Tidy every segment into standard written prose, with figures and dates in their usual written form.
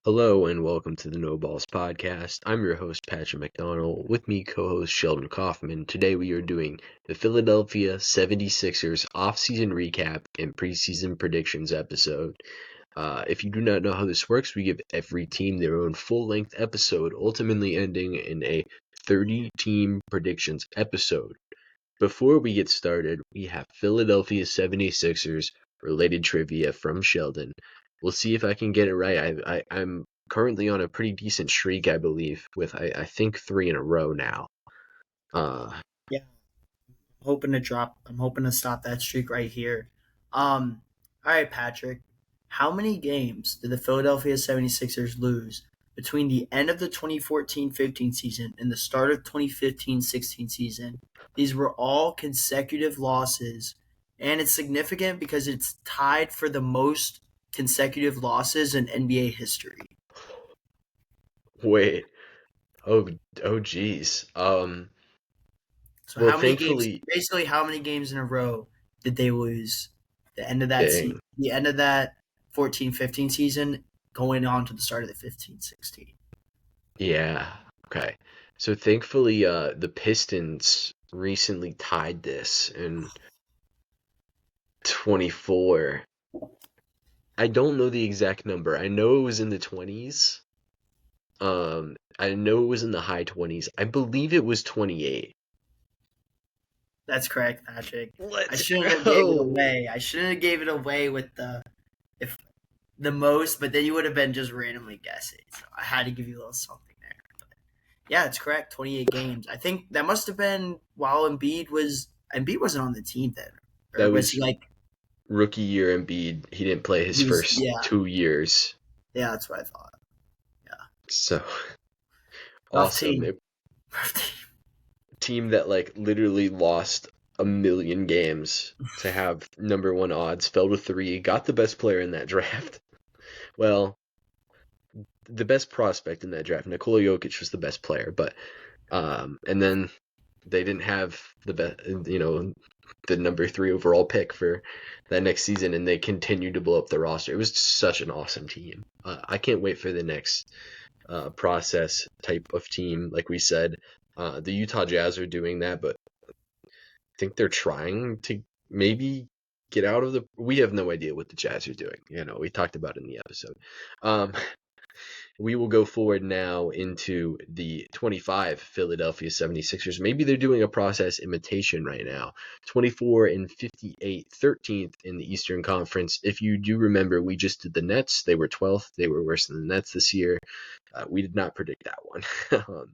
Hello and welcome to the No Balls Podcast. I'm your host, Patrick McDonald. With me, co-host Sheldon Kaufman. Today we are doing the Philadelphia 76ers offseason recap and preseason predictions episode. If you do not know how this works, we give every team their own full-length episode, ultimately ending in a 30-team predictions episode. Before we get started, we have Philadelphia 76ers related trivia from Sheldon. We'll see if I can get it right. I'm currently on a pretty decent streak, I believe, with I think 3 in a row now. Yeah, I'm hoping to stop that streak right here. All right, Patrick. How many games did the Philadelphia 76ers lose between the end of the 2014-15 season and the start of 2015-16 season? These were all consecutive losses, and it's significant because it's tied for the most consecutive losses in NBA history. Wait. Oh geez. So Well, how many games? thankfully, Basically, how many games in a row did they lose? dang. The end of that 14-15 season, going on to the start of the 15-16. Yeah. Okay. So thankfully, the Pistons recently tied this in 24. I don't know the exact number. I know it was in the 20s. I know it was in the high 20s. I believe it was 28. That's correct, Patrick. I Let's shouldn't have gave it go. away. I shouldn't have gave it away with if the most, but then you would have been just randomly guessing. So I had to give you a little something there. But yeah, it's correct. 28 games. I think that must have been while Embiid wasn't on the team then, or That was he was like rookie year Embiid. He didn't play his he was? first Yeah, 2 years. yeah, that's what I thought. Yeah, So rough awesome. team. Rough team. Team that like literally lost a million games to have number one odds, fell to 3, got the best player in that draft. Well, the best prospect in that draft. Nikola Jokic was the best player, but and then they didn't have the best, the number 3 overall pick for that next season, and they continued to blow up the roster. It was such an awesome team. I can't wait for the next process type of team. Like we said, the Utah Jazz are doing that, but I think they're trying to maybe get out of the. We have no idea what the Jazz are doing. We talked about it in the episode. Um, we will go forward now into the 25 Philadelphia 76ers. Maybe they're doing a process imitation right now. 24 and 58, 13th in the Eastern Conference. If you do remember, we just did the Nets. They were 12th. They were worse than the Nets this year. We did not predict that one.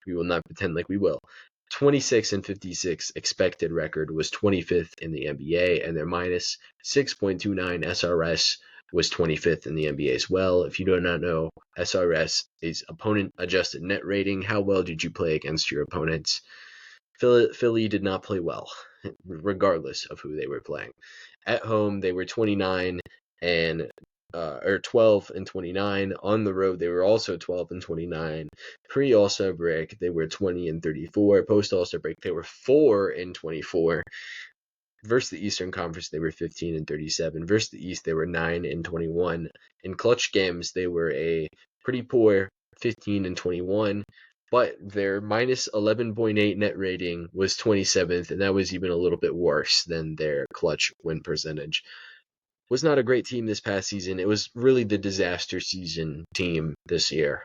We will not pretend like we will. 26 and 56 expected record was 25th in the NBA, and their minus 6.29 SRS was 25th in the NBA as well. If you do not know, SRS is opponent adjusted net rating. How well did you play against your opponents? Philly did not play well, regardless of who they were playing. At home, they were 29 and 12 and 29. On the road, they were also 12 and 29. Pre All-Star break, they were 20 and 34. Post All-Star break, they were 4 and 24. Versus the Eastern Conference, they were 15 and 37. Versus the East, they were 9 and 21. In clutch games, they were a pretty poor 15 and 21. But their minus 11.8 net rating was 27th, and that was even a little bit worse than their clutch win percentage. Was not a great team this past season. It was really the disaster season team this year.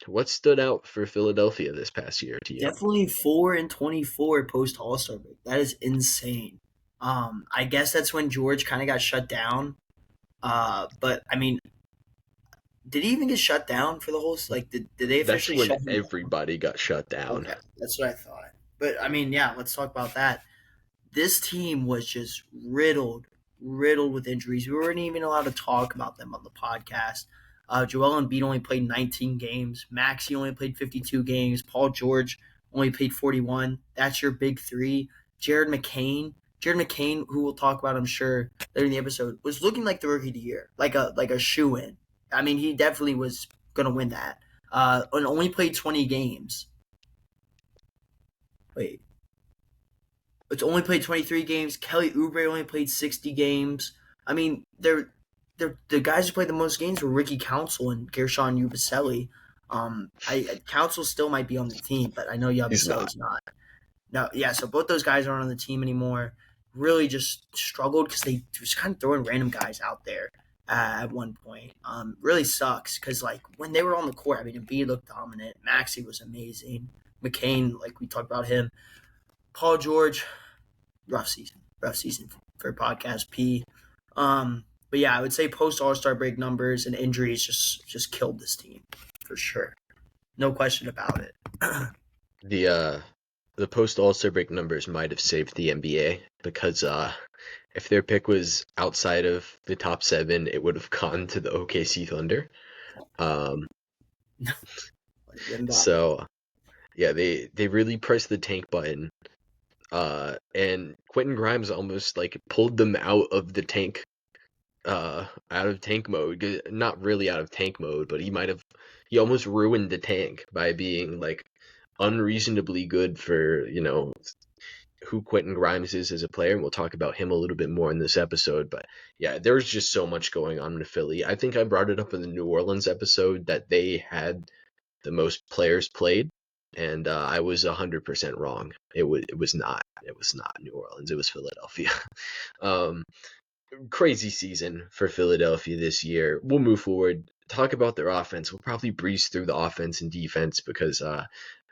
What stood out for Philadelphia this past year to you? Definitely 4-24 post All Star break. That is insane. I guess that's when George kind of got shut down. But I mean, did he even get shut down for the whole? Like, did they That's officially when shut him down? everybody got shut down. Okay, that's what I thought. But I mean, yeah, let's talk about that. This team was just riddled with injuries. We weren't even allowed to talk about them on the podcast. Joel Embiid only played 19 games. Maxey only played 52 games. Paul George only played 41. That's your big three. Jared McCain. Jared McCain, who we'll talk about, I'm sure, later in the episode, was looking like the rookie of the year, like a shoe in. I mean, he definitely was gonna win that. And only played 20 games. Wait, it's only played 23 games. Kelly Oubre only played 60 games. I mean, the guys who played the most games were Ricky Council and Gershon Yubusele. I Council still might be on the team, but I know He's not. Yubusele's not. No, yeah. So both those guys aren't on the team anymore. Really, just struggled because they just kind of throwing random guys out there at one point. Really sucks because like when they were on the court, I mean, Embiid looked dominant. Maxey was amazing. McCain, like we talked about him. Paul George, rough season for podcast P. But yeah, I would say post All Star break numbers and injuries just killed this team for sure. No question about it. The post All-Star break numbers might have saved the NBA because if their pick was outside of the top 7, it would have gone to the OKC Thunder. Um, so yeah, they really pressed the tank button. And Quentin Grimes almost like pulled them out of the tank, out of tank mode. Not really out of tank mode, but he almost ruined the tank by being like unreasonably good for, who Quentin Grimes is as a player, and we'll talk about him a little bit more in this episode. But yeah, there's just so much going on in Philly. I think I brought it up in the New Orleans episode that they had the most players played, and I was 100% wrong. It was not. It was not New Orleans. It was Philadelphia. um, Crazy season for Philadelphia this year. We'll move forward. Talk about their offense. We'll probably breeze through the offense and defense because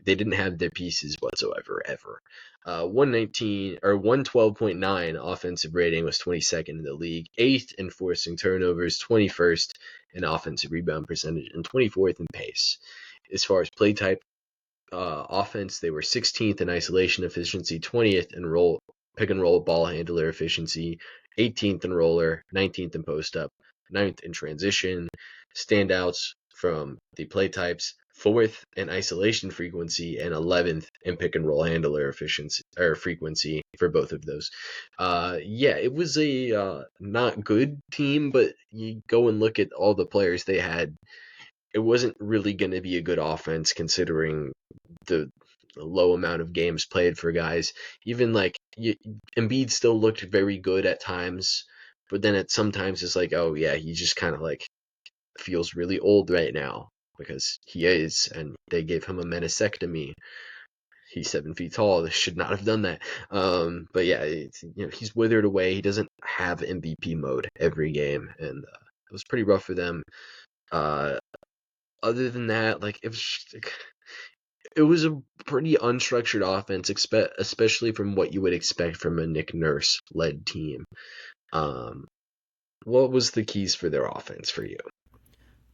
they didn't have their pieces whatsoever ever. 119 or 112.9 offensive rating was 22nd in the league, 8th in forcing turnovers, 21st in offensive rebound percentage, and 24th in pace. As far as play type, offense, they were 16th in isolation efficiency, 20th in pick and roll ball handler efficiency, 18th in roller, 19th in post up, 9th in transition. Standouts from the play types: 4th in isolation frequency and 11th in pick and roll handler efficiency or frequency for both of those. Yeah, it was a not good team, but you go and look at all the players they had. It wasn't really going to be a good offense considering the low amount of games played for guys. Even like Embiid still looked very good at times, but then at sometimes it's like, oh yeah, he just kind of like feels really old right now because he is, and they gave him a meniscectomy. He's 7 feet tall. They should not have done that. But yeah, he's withered away. He doesn't have MVP mode every game, and it was pretty rough for them. Other than that, like it was a pretty unstructured offense, especially from what you would expect from a Nick Nurse led team. What was the keys for their offense for you?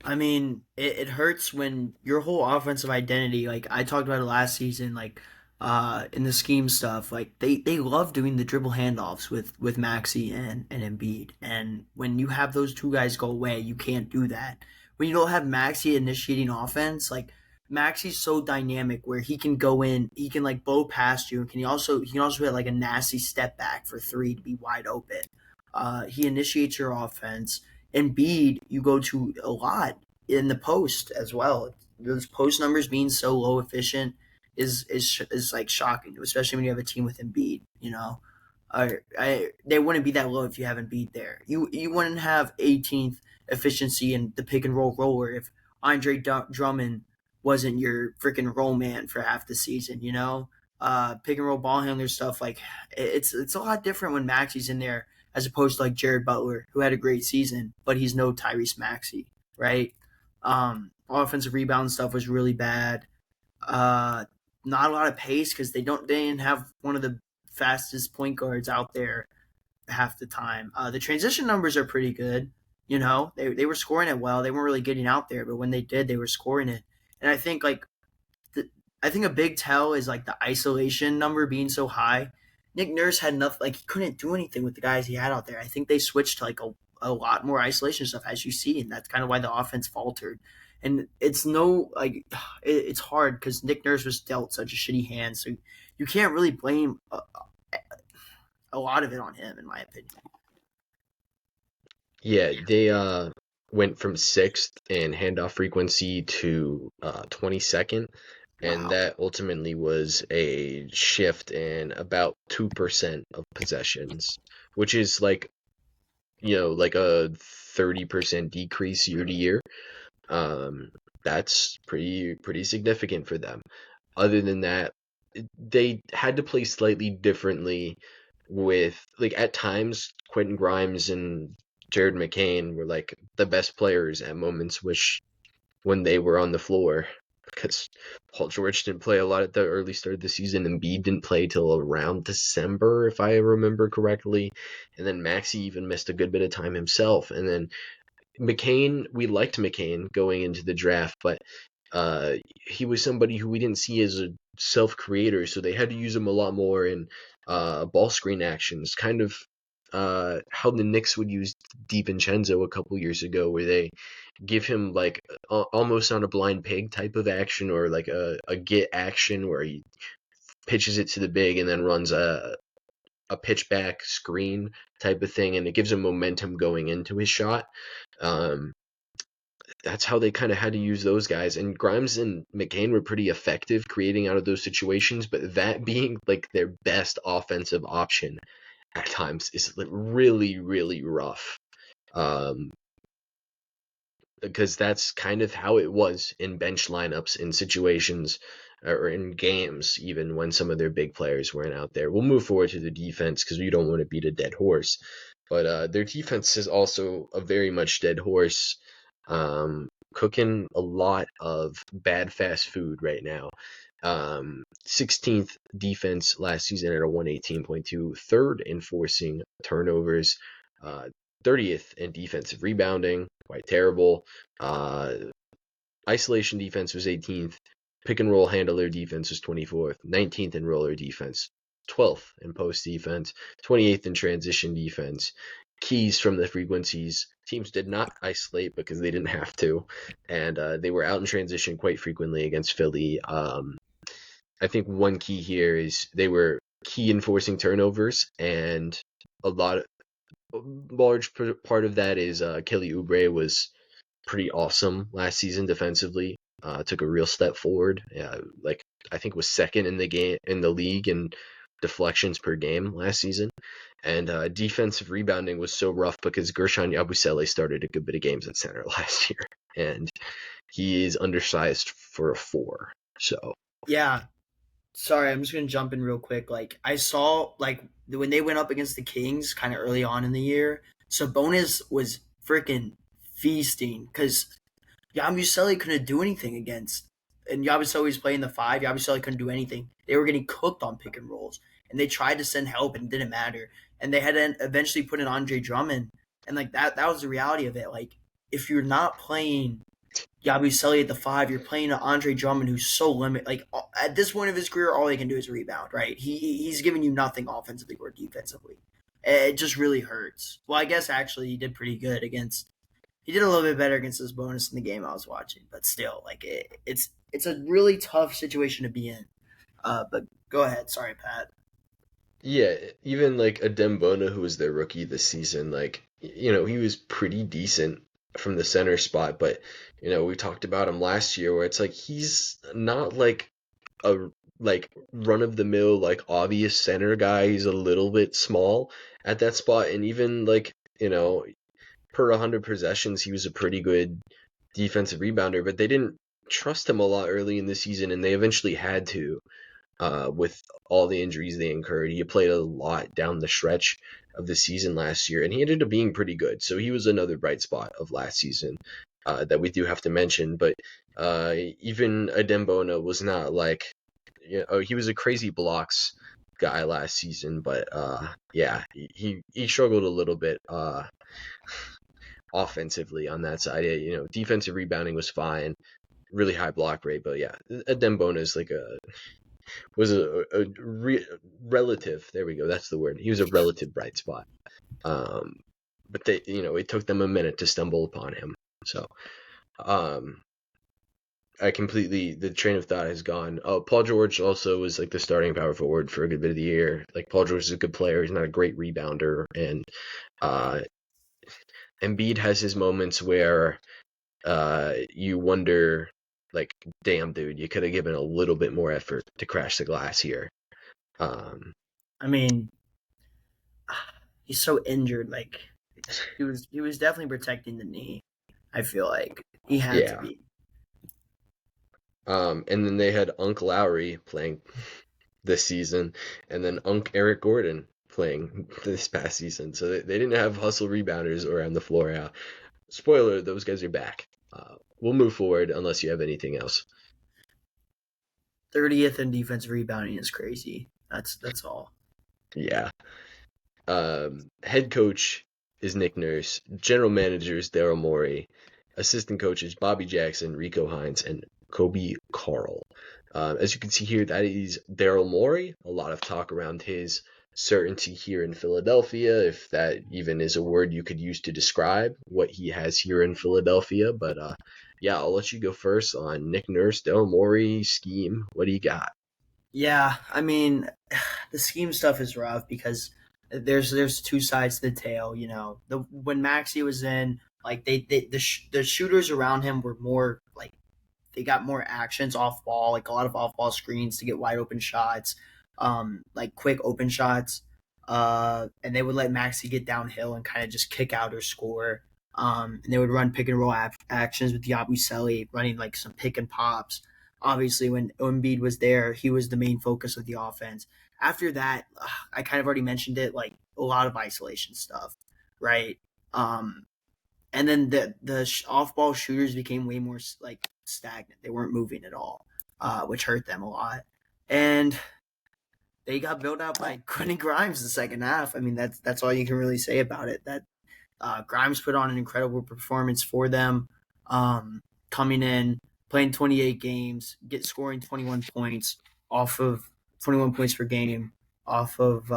I mean, it hurts when your whole offensive identity, like I talked about it last season, like in the scheme stuff, like they love doing the dribble handoffs with Maxi and Embiid. And when you have those two guys go away, you can't do that. When you don't have Maxi initiating offense, like Maxi's so dynamic where he can go in, he can like blow past you, and he can also hit like a nasty step back for three to be wide open. He initiates your offense. Embiid, you go to a lot in the post as well. Those post numbers being so low efficient is like shocking, especially when you have a team with Embiid. They wouldn't be that low if you have Embiid there. You wouldn't have 18th efficiency in the pick and roll roller if Andre Drummond wasn't your freaking roll man for half the season. Pick and roll ball handler stuff like it's a lot different when Maxi's in there as opposed to like Jared Butler, who had a great season, but he's no Tyrese Maxey, right? Offensive rebound stuff was really bad. Uh, Not a lot of pace because they didn't have one of the fastest point guards out there half the time. The transition numbers are pretty good. They were scoring it well. They weren't really getting out there, but when they did, they were scoring it. And I think I think a big tell is like the isolation number being so high. Nick Nurse had enough, like he couldn't do anything with the guys he had out there. I think they switched to like a lot more isolation stuff, as you see, and that's kind of why the offense faltered. And it's no like it's hard because Nick Nurse was dealt such a shitty hand, so you can't really blame a lot of it on him, in my opinion. Yeah, they went from 6th in handoff frequency to 22nd, and Wow. that ultimately was a shift in about 2% of possessions, which is like like a 30% decrease year to year. Um, that's pretty significant for them. Other than that, they had to play slightly differently with like at times Quentin Grimes and Jared McCain were like the best players at moments which when they were on the floor because Paul George didn't play a lot at the early start of the season. And Embiid didn't play till around December, if I remember correctly. And then Maxey even missed a good bit of time himself. And then McCain, we liked McCain going into the draft, but he was somebody who we didn't see as a self-creator, so they had to use him a lot more in ball screen actions, kind of how the Knicks would use DiVincenzo a couple years ago, where they give him like almost on a blind pig type of action, or like a get action where he pitches it to the big and then runs a pitch back screen type of thing, and it gives him momentum going into his shot. Um, that's how they kind of had to use those guys. And Grimes and McCain were pretty effective creating out of those situations, but that being like their best offensive option at times is really, really rough. Um, because that's kind of how it was in bench lineups in situations or in games, even when some of their big players weren't out there. We'll move forward to the defense because we don't want to beat a dead horse. But their defense is also a very much dead horse, cooking a lot of bad fast food right now. 16th defense last season at a 118.2, third in forcing turnovers, 30th in defensive rebounding, quite terrible. Isolation defense was 18th. Pick and roll handler defense was 24th. 19th in roller defense. 12th in post defense. 28th in transition defense. Keys from the frequencies. Teams did not isolate because they didn't have to. And they were out in transition quite frequently against Philly. I think one key here is they were key in forcing turnovers, and a large part of that is Kelly Oubre was pretty awesome last season defensively. Took a real step forward. Like I think was second in the league in deflections per game last season. And defensive rebounding was so rough because Gershon Yabusele started a good bit of games at center last year, and he is undersized for a 4. So Yeah, sorry, I'm just gonna jump in real quick. Like I saw, like when they went up against the Kings, kind of early on in the year, Sabonis was freaking feasting because Yabusele couldn't do anything against, and Yabusele was playing the 5. Yabusele couldn't do anything. They were getting cooked on pick and rolls, and they tried to send help, and it didn't matter. And they had to eventually put in Andre Drummond, and like that was the reality of it. Like if you're not playing Yabusele at the 5, you're playing Andre Drummond, who's so limited. Like at this point of his career, all he can do is rebound. Right? He's giving you nothing offensively or defensively. It just really hurts. Well, I guess actually he did pretty good against. He did a little bit better against his bonus in the game I was watching, but still, like it's a really tough situation to be in. But go ahead. Sorry, Pat. yeah, even like a Dembona who was their rookie this season, like he was pretty decent from the center spot, but we talked about him last year where it's like he's not like a run of the mill like obvious center guy. He's a little bit small at that spot, and even like per 100 possessions he was a pretty good defensive rebounder, but they didn't trust him a lot early in the season, and they eventually had to with all the injuries they incurred. He played a lot down the stretch of the season last year, and he ended up being pretty good. So he was another bright spot of last season that we do have to mention. But even Adembona was not like, he was a crazy blocks guy last season, but yeah, he struggled a little bit offensively on that side. Defensive rebounding was fine, really high block rate, but yeah, Adembona is like was relative. There we go. That's the word. He was a relative bright spot. But it took them a minute to stumble upon him. So, the train of thought has gone. Oh, Paul George also was like the starting power forward for a good bit of the year. Like Paul George is a good player. He's not a great rebounder, and Embiid has his moments where you wonder, like, damn, dude, you could have given a little bit more effort to crash the glass here. I mean, he's so injured. Like He was definitely protecting the knee. I feel like he had to Yeah. be. And then they had Unc Lowry playing this season, and then Unc Eric Gordon playing this past season. So they didn't have hustle rebounders around the floor. Spoiler, those guys are back. We'll move forward unless you have anything else. 30th in defensive rebounding is crazy. That's all. Yeah. Head coach is Nick Nurse. General manager is Daryl Morey. Assistant coaches Bobby Jackson, Rico Hines, and Kobe Carl. As you can see here, that is Daryl Morey. A lot of talk around his certainty here in Philadelphia, if that even is a word you could use to describe what he has here in Philadelphia. But yeah, I'll let you go first on Nick Nurse, Daryl Morey scheme. What do you got? Yeah, I mean, the scheme stuff is rough because there's two sides to the tail. When Maxey was in, like the shooters around him were more like they got more actions off ball, like a lot of off ball screens to get wide open shots, like quick open shots. And they would let Maxi get downhill and kind of just kick out or score. And they would run pick and roll actions with Yabusele running like some pick and pops. Obviously, when Embiid was there, he was the main focus of the offense. After that, I kind of already mentioned it, like a lot of isolation stuff, right? Um, and then the off ball shooters became way more like stagnant. They weren't moving at all, which hurt them a lot. And they got built out by Quentin Grimes the second half. I mean, that's all you can really say about it. That Grimes put on an incredible performance for them, coming in, playing 28 games, scoring 21 points off of 21 points per game off of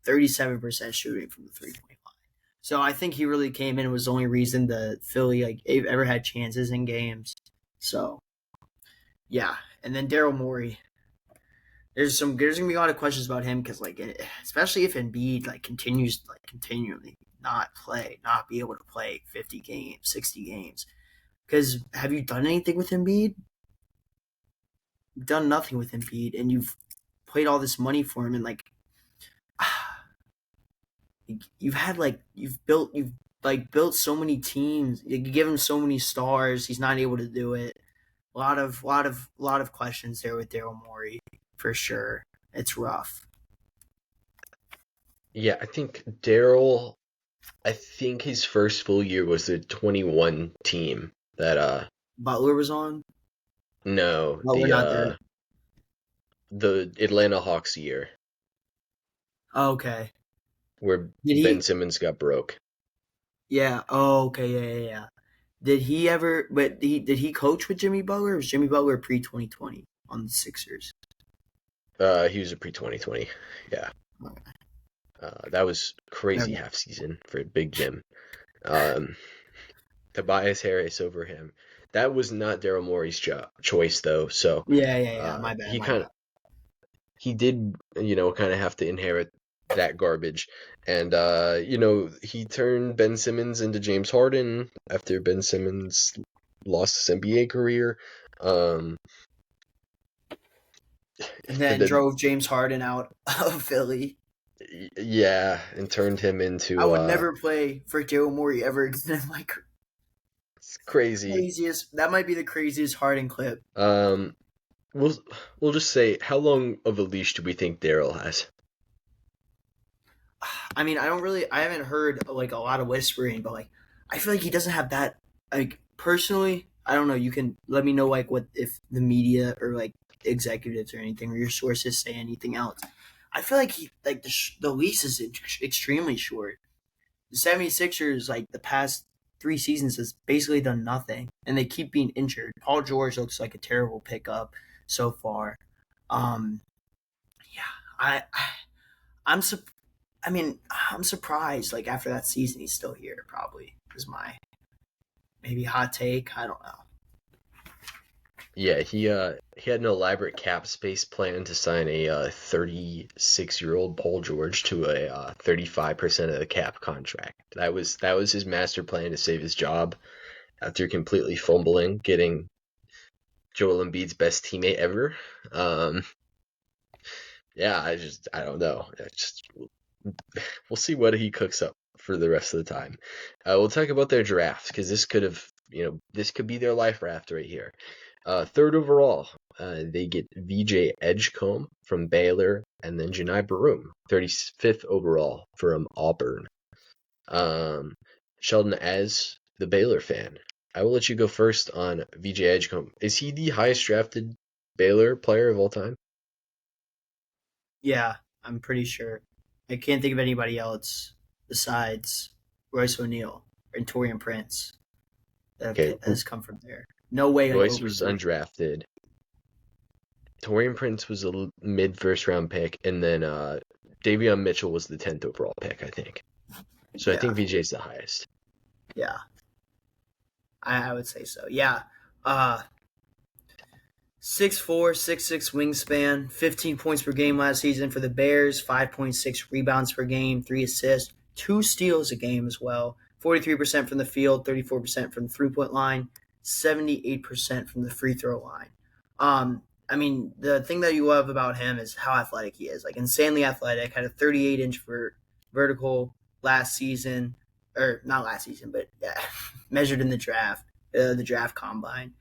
37% shooting from the 3-point line. So I think he really came in and was the only reason the Philly like ever had chances in games. So yeah, and then Daryl Morey. There's gonna be a lot of questions about him because like especially if Embiid like continues like continually not be able to play 50 games, 60 games. Because have you done anything with Embiid? You've done nothing with Embiid, and you've played all this money for him, and like you've like built so many teams. You give him so many stars. He's not able to do it. A lot of questions there with Daryl Morey for sure. It's rough. Yeah, I think Daryl. I think his first full year was the 21 team that Butler was on. no, Butler not there. The Atlanta Hawks year Oh, okay. where Did Ben he? Simmons got broke. Yeah. Oh, okay. Yeah, yeah, yeah. Did he ever? But did he coach with Jimmy Butler? Or was Jimmy Butler pre 2020 on the Sixers? He was a pre 2020. Yeah. Okay. That was crazy Never half season for Big Jim. Um, Tobias Harris over him. That was not Daryl Morey's choice though. So Yeah, yeah, yeah. My bad. he My kind bad. of he did kind of have to inherit that garbage, and he turned Ben Simmons into James Harden after Ben Simmons lost his NBA career. Um, And then the drove James Harden out of Philly. Yeah, and turned him I into would never play for Daryl Morey ever again. Like it's crazy. craziest. That might be the craziest Harden clip. Um, we'll we'll just say, how long of a leash do we think Daryl has? I mean, I haven't heard like a lot of whispering, but like, I feel like he doesn't have that. Like personally, I don't know. You can let me know like what if the media or like executives or anything or your sources say anything else. I feel like the lease is extremely short. The 76ers like the past 3 seasons has basically done nothing, and they keep being injured. Paul George looks like a terrible pickup so far. Um, yeah, I'm I mean, I'm surprised. Like after that season, he's still here. Probably is my maybe hot take. I don't know. Yeah, he had an elaborate cap space plan to sign a 36-year-old Paul George to a 35% of the cap contract. That was his master plan to save his job after completely fumbling, getting Joel Embiid's best teammate ever. Um, yeah, I don't know. We'll see what he cooks up for the rest of the time. We'll talk about their draft because this could be their life raft right here. Third overall, they get VJ Edgecombe from Baylor, and then Janai Barum, 35th overall from Auburn. Sheldon, as the Baylor fan, I will let you go first on VJ Edgecombe. Is he the highest drafted Baylor player of all time? Yeah, I'm pretty sure. I can't think of anybody else besides Royce O'Neal and Torian Prince Okay, has come from there. No way Royce over was three. undrafted. Torian Prince was a mid first round pick, and then Davion Mitchell was the 10th overall pick, I think. So I Yeah, think VJ's the highest. yeah, I would say so. Yeah, uh, 6'4", 6'6" wingspan, 15 points per game last season for the Bears, 5.6 rebounds per game, 3 assists, 2 steals a game as well. 43% from the field, 34% from the 3-point line, 78% from the free throw line. I mean, the thing that you love about him is how athletic he is. Like, insanely athletic. Had a 38-inch vertical last season, or not last season, but yeah, measured in the draft combine.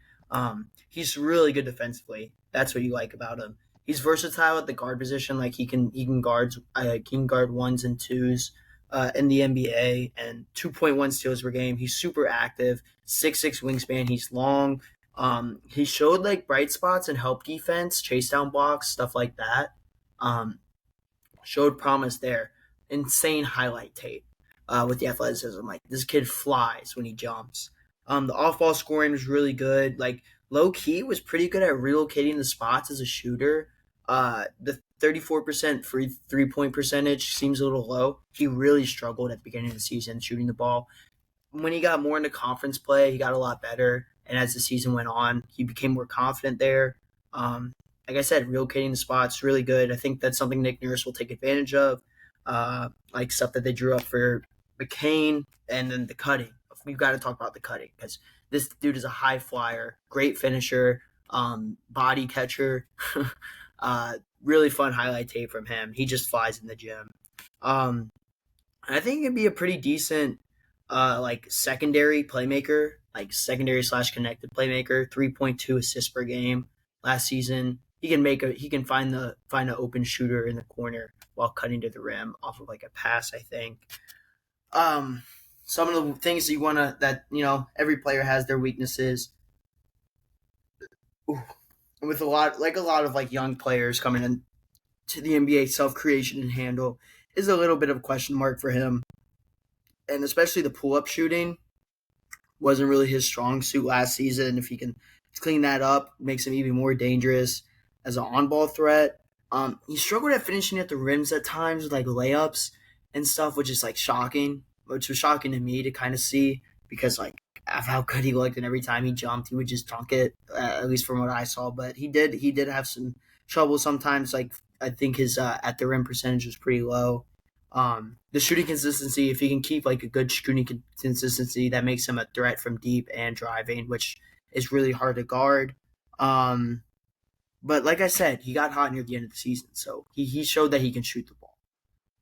He's really good defensively. That's what you like about him. He's versatile at the guard position. Like he can guard ones and twos in the NBA, and 2.1 steals per game. He's super active. 6'6" wingspan. He's long. He showed like bright spots and help defense, chase down blocks, stuff like that. Um, Showed promise there. Insane highlight tape with the athleticism. Like this kid flies when he jumps. The off ball scoring was really good. Like low key was pretty good at relocating the spots as a shooter. The 34% free 3-point percentage seems a little low. He really struggled at the beginning of the season shooting the ball. When he got more into conference play, he got a lot better. And as the season went on, he became more confident there. Um, like I said, relocating the spots really good. I think that's something Nick Nurse will take advantage of, like stuff that they drew up for McCain, and then the cutting. We've got to talk about the cutting because this dude is a high flyer, great finisher, body catcher. Really fun highlight tape from him. He just flies in the gym. I think it'd be a pretty decent like secondary playmaker, like secondary slash connected playmaker, 3.2 assists per game last season. He can find an open shooter in the corner while cutting to the rim off of like a pass, I think. Some of the things every player has their weaknesses. Ooh. With a lot of like young players coming in to the NBA, self creation and handle is a little bit of a question mark for him. And especially the pull up shooting wasn't really his strong suit last season. If he can clean that up, makes him even more dangerous as an on-ball threat. He struggled at finishing at the rims at times with like layups and stuff, which is like shocking, which was shocking to me to kind of see because like of how good he looked, and every time he jumped, he would just dunk it. At least from what I saw, but he did have some trouble sometimes. Like I think his at the rim percentage was pretty low. The shooting consistency, if he can keep like a good shooting consistency, that makes him a threat from deep and driving, which is really hard to guard. But like I said, he got hot near the end of the season, so he showed that he can shoot the ball.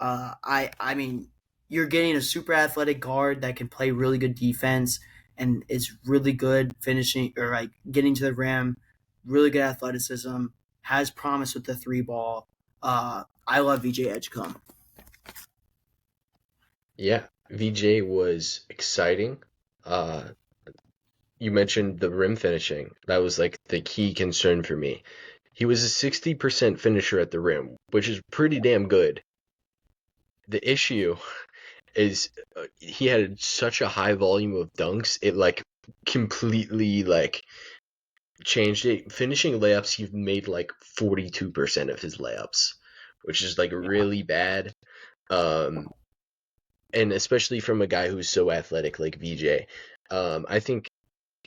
I mean, you're getting a super athletic guard that can play really good defense and is really good finishing or like getting to the rim, really good athleticism, has promise with the 3 ball. I love VJ Edgecombe. Yeah, VJ was exciting. Uh, you mentioned the rim finishing. That was like the key concern for me. He was a 60% finisher at the rim, which is pretty damn good. The issue is he had such a high volume of dunks, it like completely like changed it. Finishing layups, he made like 42% of his layups, which is like really bad. Um, and especially from a guy who's so athletic like VJ. I think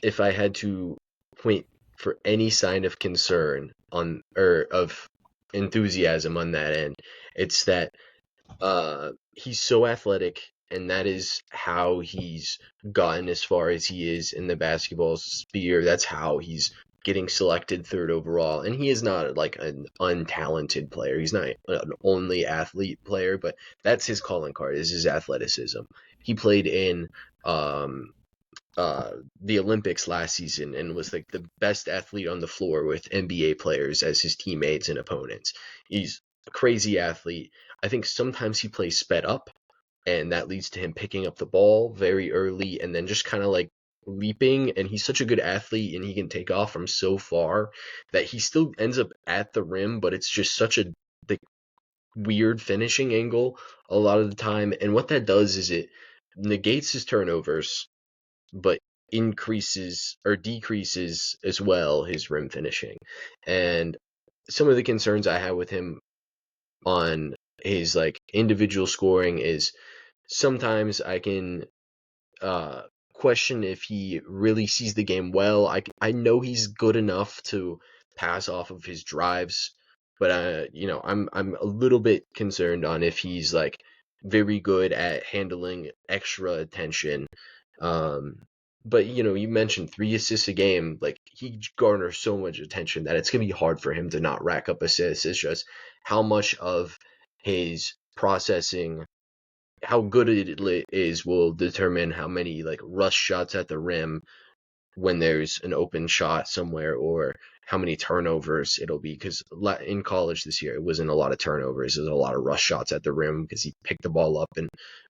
if I had to point for any sign of concern on or of enthusiasm on that end, it's that he's so athletic, and that is how he's gotten as far as he is in the basketball sphere. That's how he's getting selected third overall, and he is not like an untalented player. He's not an only athlete player, but that's his calling card, is his athleticism. He played in um, the Olympics last season and was like the best athlete on the floor with NBA players as his teammates and opponents. He's a crazy athlete. I think sometimes he plays sped up, and that leads to him picking up the ball very early and then just kind of like leaping. And he's such a good athlete, and he can take off from so far that he still ends up at the rim, but it's just such a like weird finishing angle a lot of the time. And what that does is it negates his turnovers, but increases or decreases as well his rim finishing. And some of the concerns I have with him on his like individual scoring is sometimes I can uh, question if he really sees the game well. I know he's good enough to pass off of his drives, but I'm a little bit concerned on if he's like very good at handling extra attention. Um, but you mentioned 3 assists a game. Like he garners so much attention that it's gonna be hard for him to not rack up assists. It's just how much of his processing, how good it is will determine how many like rush shots at the rim when there's an open shot somewhere, or how many turnovers it'll be. Because in college this year, it wasn't a lot of turnovers. It was a lot of rush shots at the rim because he picked the ball up and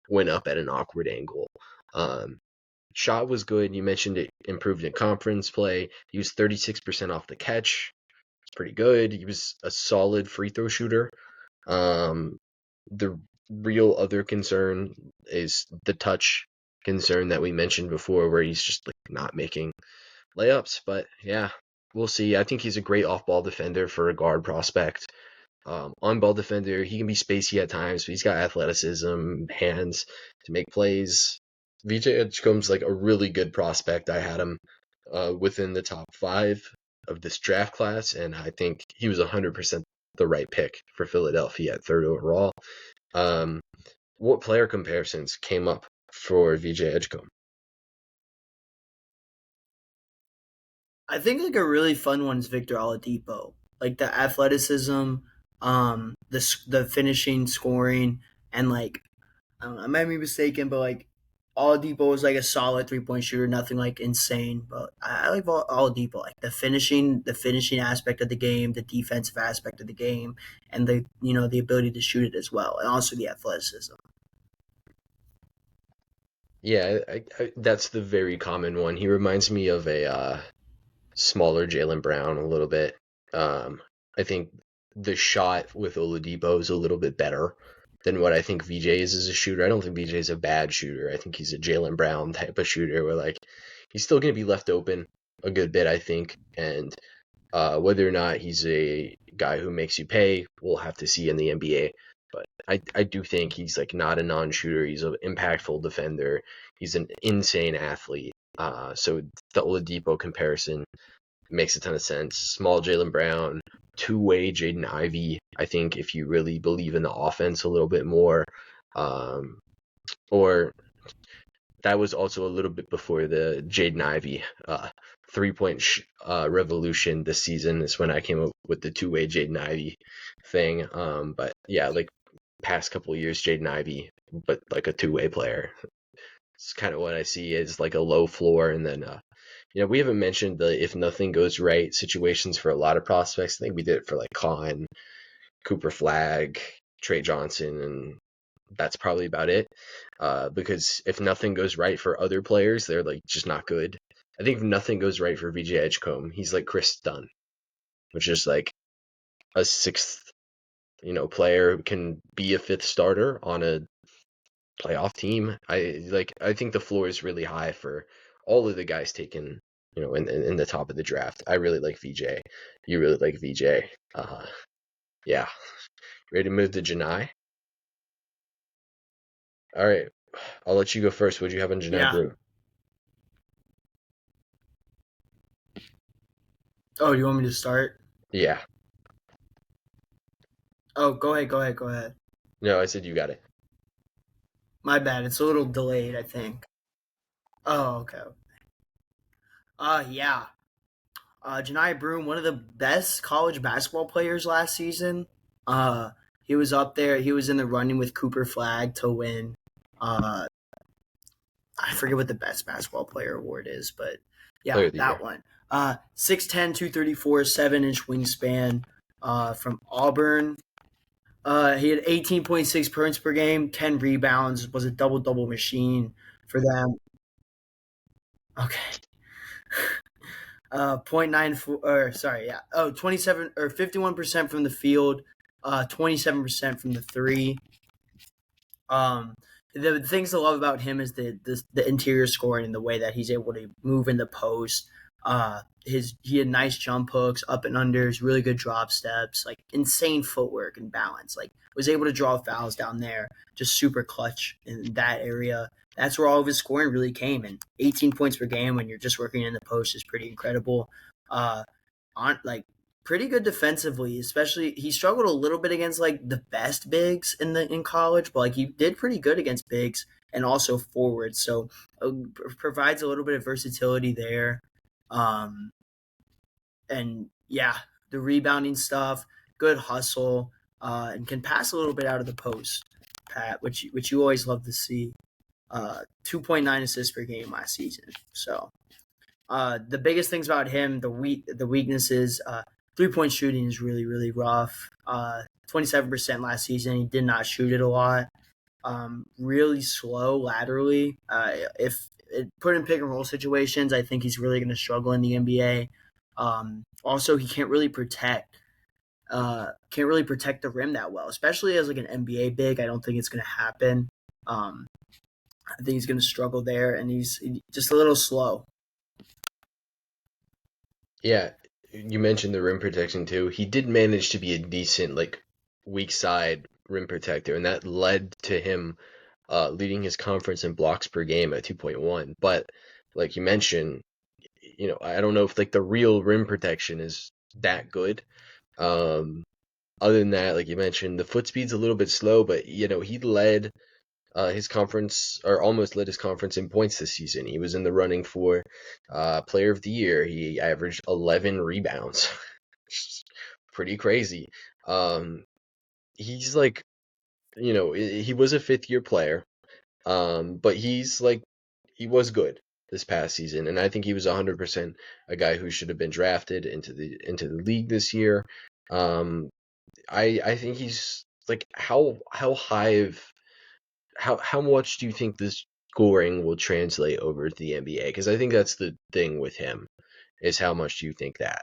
went up at an awkward angle. Um, Shot was good. You mentioned it improved in conference play. He was 36% off the catch. It's pretty good. He was a solid free throw shooter. Um, the real other concern is the touch concern that we mentioned before, where he's just like not making layups. But yeah, we'll see. I think he's a great off-ball defender for a guard prospect. On-ball defender, he can be spacey at times, but he's got athleticism, hands to make plays. VJ Edgecombe's like a really good prospect. I had him within the top 5 of this draft class, and I think he was 100% the right pick for Philadelphia at third overall. What player comparisons came up for VJ Edgecombe? I think like a really fun one is Victor Oladipo. Like the athleticism, the finishing, scoring, and like I don't know, I might be mistaken, but like Oladipo was like a solid 3 point shooter, nothing like insane. But I like Oladipo, like the finishing aspect of the game, the defensive aspect of the game, and the ability to shoot it as well, and also the athleticism. Yeah, that's the very common one. He reminds me of a smaller Jaylen Brown a little bit. I think the shot with Oladipo is a little bit better than what I think VJ is as a shooter. I don't think VJ is a bad shooter. I think he's a Jaylen Brown type of shooter where like he's still going to be left open a good bit, I think. And whether or not he's a guy who makes you pay, we'll have to see in the NBA. But I do think he's like not a non-shooter. He's an impactful defender. He's an insane athlete. So the Oladipo comparison makes a ton of sense. Small Jaylen Brown, two-way Jaden Ivey. I think if you really believe in the offense a little bit more, or that was also a little bit before the Jaden Ivey 3-point revolution this season. Is when I came up with the two-way Jaden Ivey thing. But yeah, like past couple of years, Jaden Ivey, but like a two-way player. It's kind of what I see as like a low floor, and then we haven't mentioned the if nothing goes right situations for a lot of prospects. I think we did it for like Khan, Cooper Flag, Trey Johnson, and that's probably about it. Because if nothing goes right for other players, they're like just not good. I think if nothing goes right for VJ Edgecombe, he's like Chris Dunn, which is like a sixth, player who can be a fifth starter on a playoff team. I think the floor is really high for all of the guys taken, in the top of the draft. I really like VJ. You really like VJ. Yeah. Ready to move to Janai? All right. I'll let you go first. What'd you have on Janai Yeah. Brew? Oh, you want me to start? Yeah. Oh, go ahead, go ahead, go ahead. No, I said you got it. My bad. It's a little delayed, I think. Oh, okay. Yeah. Janai Broom, one of the best college basketball players last season. Uh, he was up there. He was in the running with Cooper Flag to win. Uh, I forget what the best basketball player award is, but Player yeah, of the that year. one. 6'10", 234, 7-inch wingspan. From Auburn. He had 18.6 points per game, 10 rebounds, was a double machine for them. Okay. 0.94 or sorry, yeah. Oh, 27 or 51% from the field, 27% from the three. Um, the things to love about him is the interior scoring and the way that he's able to move in the post. He had nice jump hooks, up and unders, really good drop steps, like insane footwork and balance. Like was able to draw fouls down there, just super clutch in that area. That's where all of his scoring really came. And 18 points per game when you're just working in the post is pretty incredible. Uh, on like pretty good defensively, especially he struggled a little bit against like the best bigs in college, but like he did pretty good against bigs and also forwards. So provides a little bit of versatility there. Um, and yeah, the rebounding stuff, good hustle, and can pass a little bit out of the post, Pat, which you always love to see. 2.9 assists per game last season. So the biggest things about him, the weaknesses, 3-point shooting is really rough. 27% last season. He did not shoot it a lot. Really slow laterally. If it put in pick and roll situations, I think he's really going to struggle in the NBA. Also, he can't really protect. Can't really protect the rim that well, especially as like an NBA big. I don't think it's going to happen. Um, I think he's going to struggle there, and he's just a little slow. Yeah, you mentioned the rim protection too. He did manage to be a decent, like, weak side rim protector, and that led to him leading his conference in blocks per game at 2.1. But like you mentioned, I don't know if like the real rim protection is that good. Um, Other than that, like you mentioned, the foot speed's a little bit slow, but he led his conference, or almost led his conference in points this season. He was in the running for Player of the Year. He averaged 11 rebounds. Pretty crazy. He's like, he was a fifth year player, but he was good this past season, and I think he was 100% a guy who should have been drafted into the league this year. Um, I think he's like, how high of how much do you think this scoring will translate over to the NBA? Because I think that's the thing with him, is how much do you think that?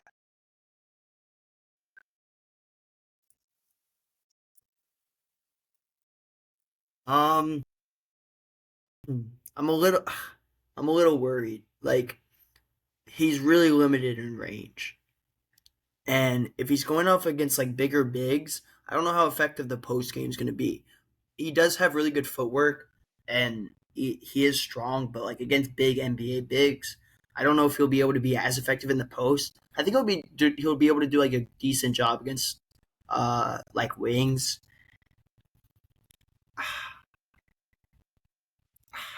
Um, I'm a little, I'm a little worried. Like he's really limited in range, and if he's going off against like bigger bigs, I don't know how effective the post game is going to be. He does have really good footwork, and he is strong, but like against big NBA bigs, I don't know if he'll be able to be as effective in the post. I think he'll be able to do like a decent job against like wings.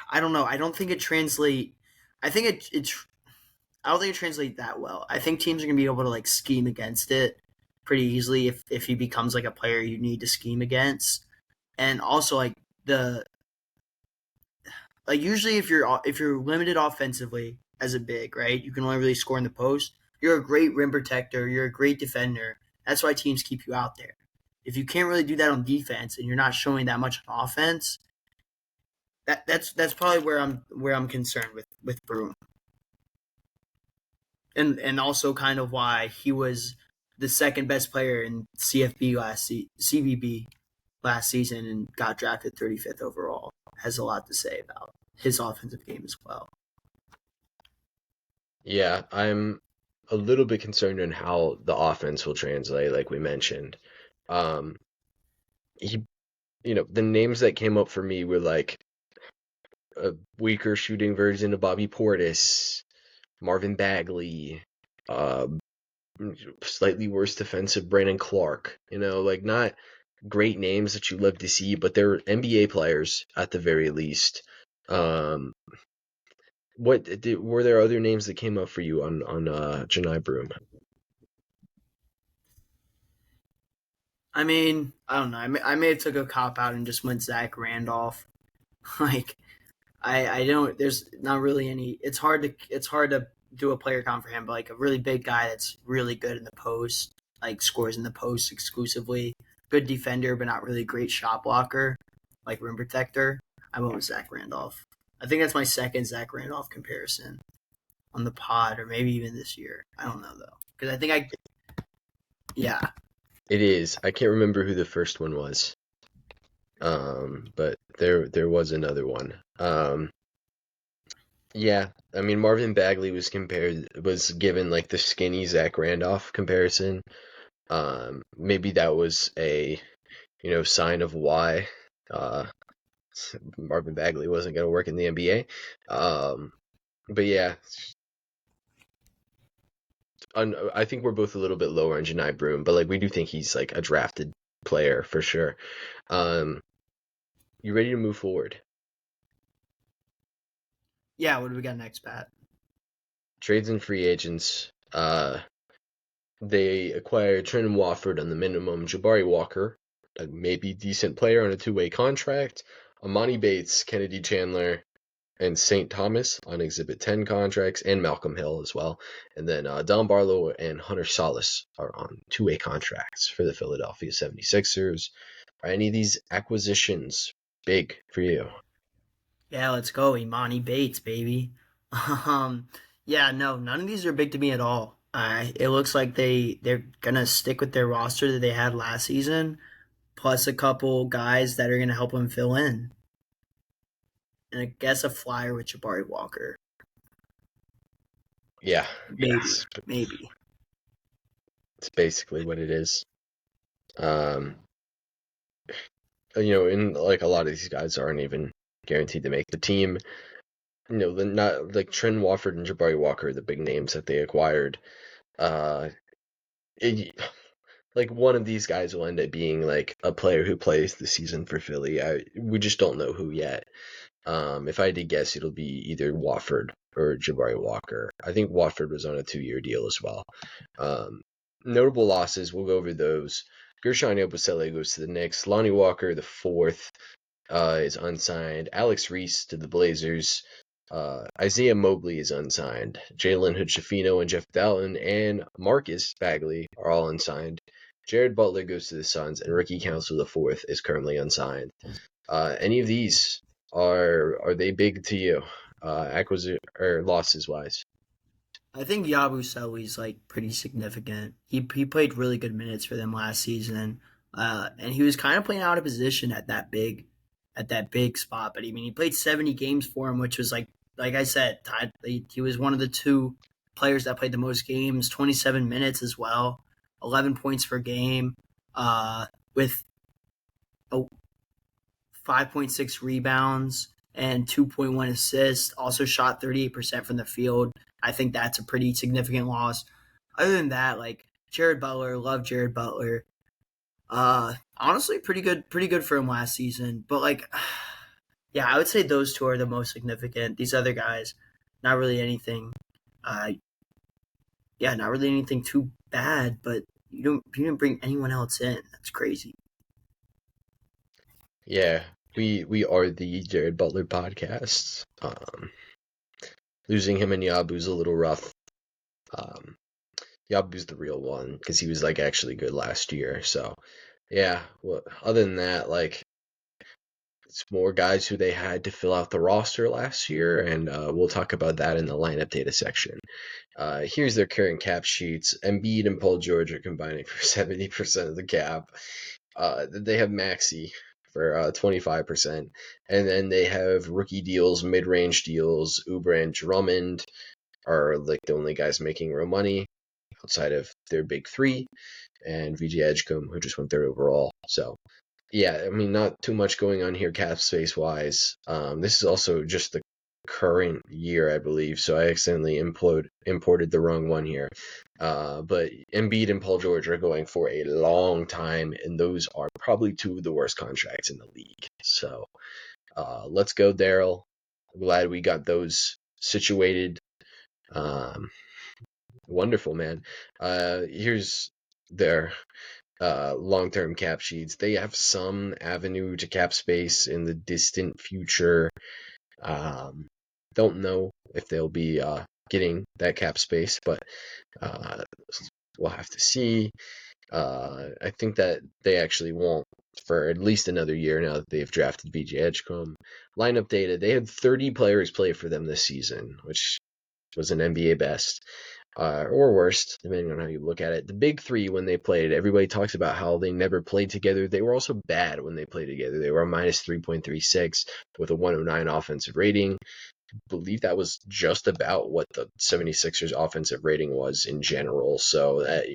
I don't know. I don't think it translate. I think it's I don't think it translates that well. I think teams are gonna be able to like scheme against it pretty easily if he becomes like a player you need to scheme against. And also like the like usually if you're limited offensively as a big, right? You can only really score in the post. You're a great rim protector, you're a great defender. That's why teams keep you out there. If you can't really do that on defense and you're not showing that much on offense, that's probably where I'm concerned with Broom. And also kind of why he was the second best player in CBB last season and got drafted 35th overall. Has a lot to say about his offensive game as well. Yeah, I'm a little bit concerned on how the offense will translate, like we mentioned. Um, he, the names that came up for me were like a weaker shooting version of Bobby Portis, Marvin Bagley, uh, slightly worse defensive Brandon Clark. Like, not great names that you love to see, but they're NBA players at the very least. Um, were there other names that came up for you on Janai Broom? I mean, I don't know. I may have took a cop out and just went Zach Randolph. Like I don't. There's not really any. It's hard to do a player count for him, but like a really big guy that's really good in the post, like scores in the post exclusively. Good defender, but not really a great shot blocker, like rim protector. I went with Zach Randolph. I think that's my second Zach Randolph comparison on the pod, or maybe even this year. I don't know though, because I think yeah. It is. I can't remember who the first one was. But there was another one. Yeah, I mean Marvin Bagley was given like the skinny Zach Randolph comparison. Maybe that was a sign of why uh Marvin Bagley wasn't going to work in the NBA. But yeah, I think we're both a little bit lower on Janai Broom, but like we do think he's like a drafted player for sure. Um, you ready to move forward? Yeah, what do we got next, Pat? Trades and free agents. They acquired Trenton Wofford on the minimum, Jabari Walker, a maybe decent player on a two-way contract, Amani Bates, Kennedy Chandler, and St. Thomas on Exhibit 10 contracts, and Malcolm Hill as well. And then Don Barlow and Hunter Salas are on two-way contracts for the Philadelphia 76ers. Are any of these acquisitions big for you? Yeah, let's go, Imani Bates, baby. Um, yeah, no, none of these are big to me at all. It looks like they're gonna stick with their roster that they had last season, plus a couple guys that are gonna help them fill in, and I guess a flyer with Jabari Walker. Yeah, Maybe, maybe. it's basically what it is. Um, and like a lot of these guys aren't even guaranteed to make the team. Not like Trent Wofford and Jabari Walker are the big names that they acquired. Uh, it, like one of these guys will end up being like a player who plays the season for Philly. We just don't know who yet. If I had to guess, it'll be either Wofford or Jabari Walker. I think Wofford was on a 2-year deal as well. Notable losses, we'll go over those. Gershon Yabusele goes to the Knicks. Lonnie Walker, the fourth, is unsigned. Alex Reese to the Blazers. Isaiah Mobley is unsigned. Jalen Hood-Schifino and Jeff Dalton and Marcus Bagley are all unsigned. Jared Butler goes to the Suns, and Ricky Council the fourth is currently unsigned. Any of these are they big to you, acquisition or losses wise? I think Yabusele's like pretty significant. He played really good minutes for them last season, and he was kind of playing out of position at that big spot. But I mean, he played 70 games for him, which was like I said, he was one of the two players that played the most games, 27 minutes as well, 11 points per game, with a 5.6 rebounds and 2.1 assists. Also shot 38% from the field. I think that's a pretty significant loss. Other than that, like Jared Butler, love Jared Butler. Honestly, pretty good for him last season. But like, yeah, I would say those two are the most significant. These other guys, not really anything. Uh, yeah, not really anything too bad. But you didn't bring anyone else in. That's crazy. Yeah, we are the Jared Butler podcast. Losing him and Yabu's a little rough. Um, Yabu's the real one because he was like actually good last year. So yeah, well, other than that, like it's more guys who they had to fill out the roster last year, and we'll talk about that in the lineup data section. Here's their current cap sheets. Embiid and Paul George are combining for 70% of the cap. They have Maxey for 25%, and then they have rookie deals, mid-range deals. Oubre and Drummond are like the only guys making real money outside of their big three, and VJ Edgecombe, who just went third overall. So yeah, I mean, not too much going on here cap space wise. This is also just the current year, I believe, so I accidentally imported the wrong one here. But Embiid and Paul George are going for a long time, and those are probably two of the worst contracts in the league. So let's go, Daryl. Glad we got those situated. Um, Wonderful, man. Here's their long-term cap sheets. They have some avenue to cap space in the distant future. Um, don't know if they'll be getting that cap space, but uh, we'll have to see. I think that they actually won't for at least another year now that they've drafted VJ Edgecombe. Lineup data, they had 30 players play for them this season, which was an NBA best. Or worst, depending on how you look at it. The big three, when they played, everybody talks about how they never played together. They were also bad when they played together. They were a minus 3.36 with a 109 offensive rating. I believe that was just about what the 76ers offensive rating was in general. So that,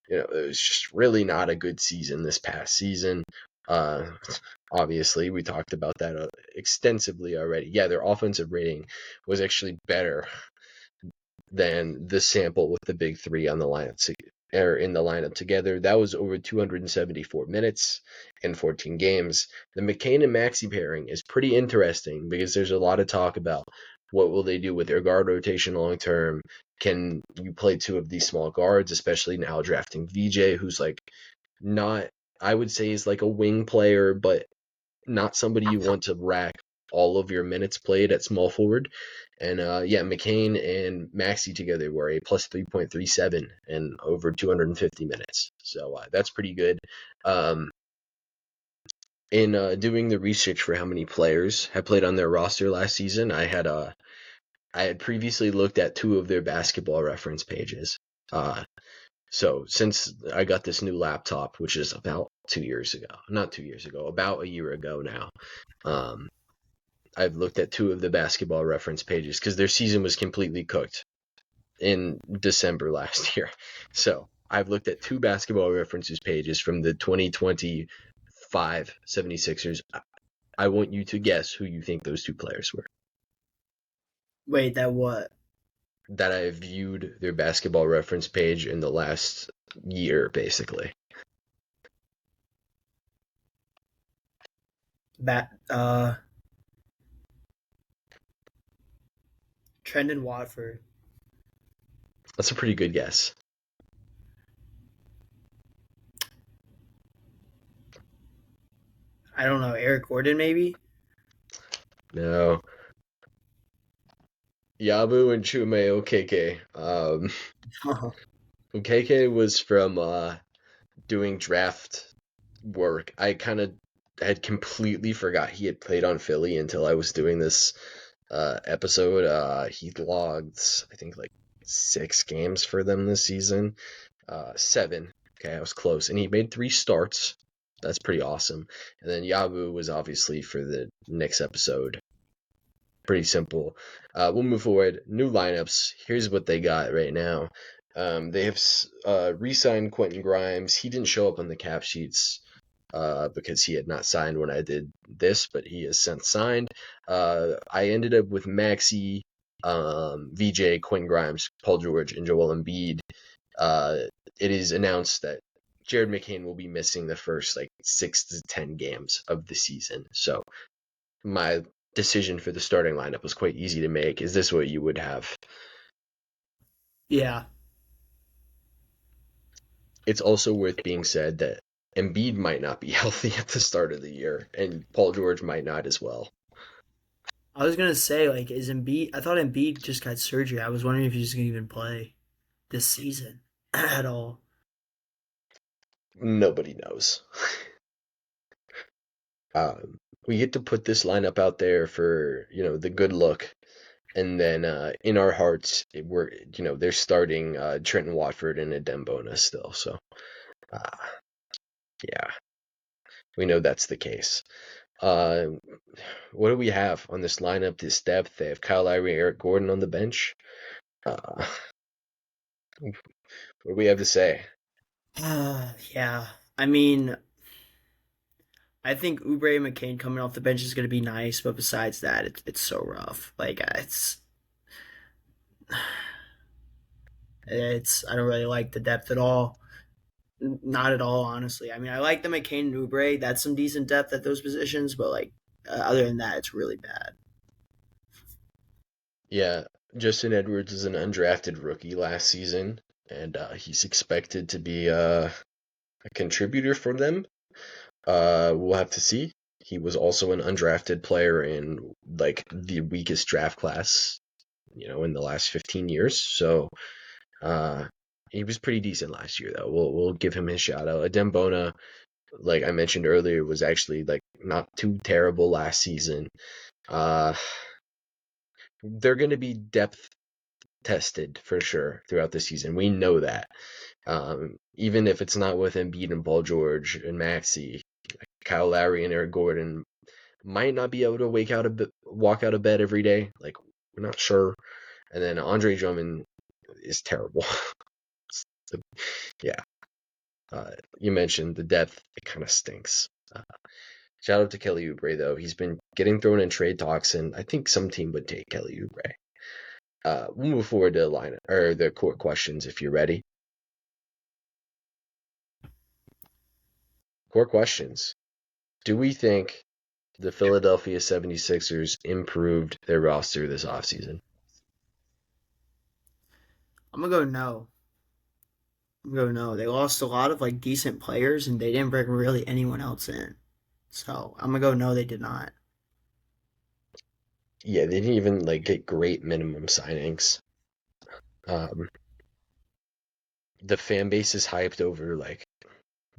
it was just really not a good season this past season. Obviously, we talked about that extensively already. Yeah, their offensive rating was actually better than the sample with the big three on the lineup or in the lineup together. That was over 274 minutes and 14 games. The McCain and Maxey pairing is pretty interesting because there's a lot of talk about what will they do with their guard rotation long term. Can you play two of these small guards, especially now drafting VJ, who's like not, I would say, is like a wing player, but not somebody you want to rack all of your minutes played at small forward. And yeah, McCain and Maxey together were a plus 3.37 and over 250 minutes. So that's pretty good. In doing the research for how many players had played on their roster last season, I had previously looked at two of their basketball reference pages. So since I got this new laptop, which is about 2 years ago, not 2 years ago, about a year ago now, I've looked at two of the basketball reference pages because their season was completely cooked in December last year. So I've looked at two basketball references pages from the 2025 76ers. I want you to guess who you think those two players were. Wait, that what? That I have viewed their basketball reference page in the last year, basically. Trendon Watford. That's a pretty good guess. I don't know. Eric Gordon, maybe? No. Yabu and Chume Okeke. Okeke was from doing draft work. I kind of had completely forgot he had played on Philly until I was doing this episode. He logged, I think, like 6 games for them this season. 7. Okay, I was close. And he made 3 starts. That's pretty awesome. And then Yabu was obviously for the next episode. Pretty simple. We'll move forward. New lineups. Here's what they got right now. They have re-signed Quentin Grimes. He didn't show up on the cap sheets because he had not signed when I did this, but he has since signed. I ended up with Maxey, VJ, Quentin Grimes, Paul George, and Joel Embiid. It is announced that Jared McCain will be missing the first 6 to 10 games of the season. So my decision for the starting lineup was quite easy to make. Is this what you would have? Yeah. It's also worth being said that Embiid might not be healthy at the start of the year, and Paul George might not as well. I was gonna say, is Embiid? I thought Embiid just got surgery. I was wondering if he's gonna even play this season at all. Nobody knows. We get to put this lineup out there for the good look, and then in our hearts, they're starting Trenton Watford and Adembona still. So yeah, we know that's the case. What do we have on this lineup, this depth? They have Kyle Lowry, Eric Gordon on the bench. What do we have to say? Yeah. I mean, I think Oubre and McCain coming off the bench is gonna be nice, but besides that, it's so rough. It's I don't really like the depth at all. Not at all, honestly. I mean, I like the McCain and Oubre. That's some decent depth at those positions, but other than that, it's really bad. Yeah, Justin Edwards is an undrafted rookie last season, and he's expected to be a contributor for them. We'll have to see. He was also an undrafted player in like the weakest draft class, in the last 15 years. So uh, he was pretty decent last year, though. We'll give him his shout out. Adembona, like I mentioned earlier, was actually like not too terrible last season. Uh, they're going to be depth tested for sure throughout the season. We know that. Even if it's not with Embiid and Paul George and Maxey, Kyle Lowry and Eric Gordon might not be able to walk out of bed every day. Like, we're not sure. And then Andre Drummond is terrible. Yeah. You mentioned the depth; it kind of stinks. Shout out to Kelly Oubre though. He's been getting thrown in trade talks, and I think some team would take Kelly Oubre. We'll move forward to the court questions if you're ready. Core questions. Do we think the Philadelphia 76ers improved their roster this offseason? I'm gonna go no. I'm gonna go no. They lost a lot of like decent players, and they didn't bring really anyone else in. So I'm gonna go no. They did not. Yeah, they didn't even like get great minimum signings. Um, the fan base is hyped over like